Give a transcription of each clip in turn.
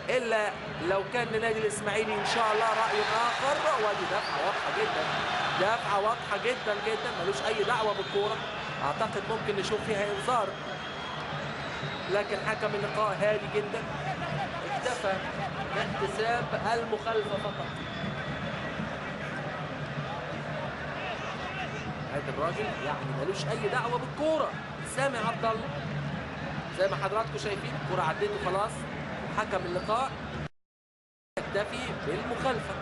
الا لو كان لنادي الاسماعيلي ان شاء الله راي اخر. ودي دفعه واضحه جدا، دفعه واضحه جدا جدا، ملوش اي دعوه بالكوره. اعتقد ممكن نشوف فيها انذار، لكن حكم اللقاء هادي جدا، اكتفى باحتساب المخالفه فقط. هذا الراجل يعني ملوش اي دعوه بالكوره. سامي عبد الله زي ما حضراتكم شايفين الكوره عدته خلاص، حكم اللقاء يكتفي بالمخالفه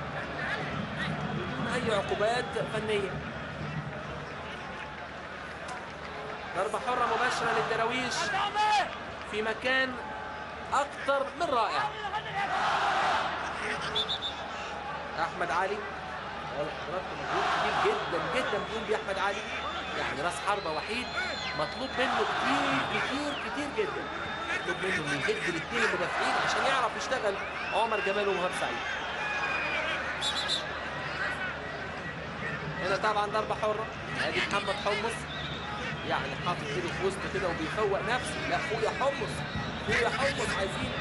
بدون اي عقوبات فنيه. ضربه حره مباشره للدراويش في مكان اكثر من رائع. احمد علي حضراتكم مجهود كبير جدا جدا بيقوم بيه احمد علي، يعني راس حربه وحيد مطلوب منه كتير كتير كتير جدا، مطلوب منه انه يهد الاثنين المدافعين عشان يعرف يشتغل عمر جمال ومهاب سعيد. هنا طبعا ضربه حره، ادي محمد حمص يعني حاطط ايده في وسطه كده وبيفوق نفسه. لا فوق يا حمص، فوق يا حمص، عايزين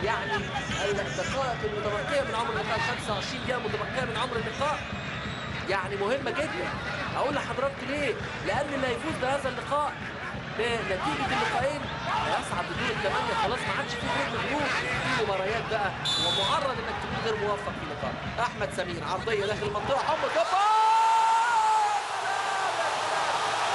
يعني الدقائق المتبقيه من عمر اللقاء، 25 دقيقه متبقيه من عمر اللقاء يعني مهمه جدا. اقول لحضراتكم ليه؟ لان اللي هيفوز بهذا اللقاء بنتيجه اللقاءين هيصعد لدور الثمانيه، خلاص ما عادش في دور مغلوب في مباريات بقى، ومعرض انك تكون غير موفق في اللقاء. احمد سمير عرضيه داخل المنطقه، حمص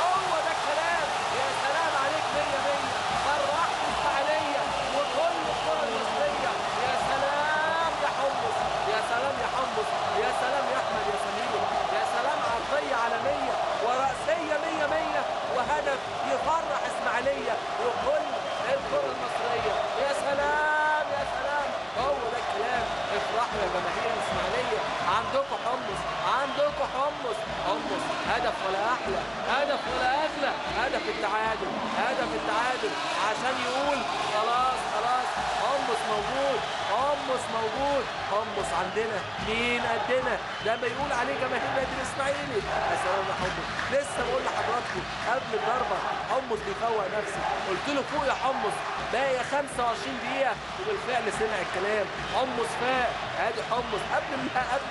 هو ده الكلام. يا سلام عليك 100 فرحت الفعاليه وكل الكره المصريه. يا سلام يا حمص، يا سلام يا حمص، يا سلام يا احمد يا سمير، يا سلام عرضيه عالميه وراسيه 100 وهدف يفرح اسماعيليه وكل الكره المصريه. يا سلام يا سلام، هو ده الكلام. افرحوا يا جماهير الاسماعيليه، عندكم حمص، عندكم حمص. حمص هدف ولا احلى، هدف ولا اغلى، هدف التعادل، هدف التعادل عشان يقول خلاص خلاص حمص موجود، حمص موجود، حمص عندنا مين قدنا، ده بيقول عليه جماهير نادي الاسماعيلي. يا سلام يا حمص، لسه بقول لحضراتكم قبل الضربه حمص بيفوق نفسه، قلت له فوق يا حمص، باقي 25 دقيقه، وبالفعل سمع الكلام، حمص فاق. ادي حمص قبل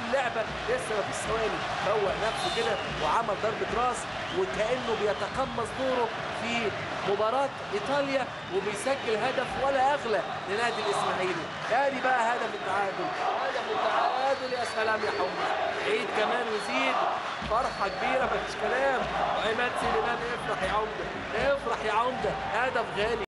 اللعبه لسه ما فيش ثواني فوق نفسه كده وعمل ضربه راس، وكانه بيتقمص دوره في مباراه ايطاليا وبيسجل هدف ولا اغلى لنادي الاسماعيلي. ادي بقى هدف التعادل، هدف التعادل. يا سلام يا حمص، عيد كمان وزيد، فرحه كبيره مفيش كلام. وعماد سليمان افرح يا عمده، افرح يا عمده، هدف غالي.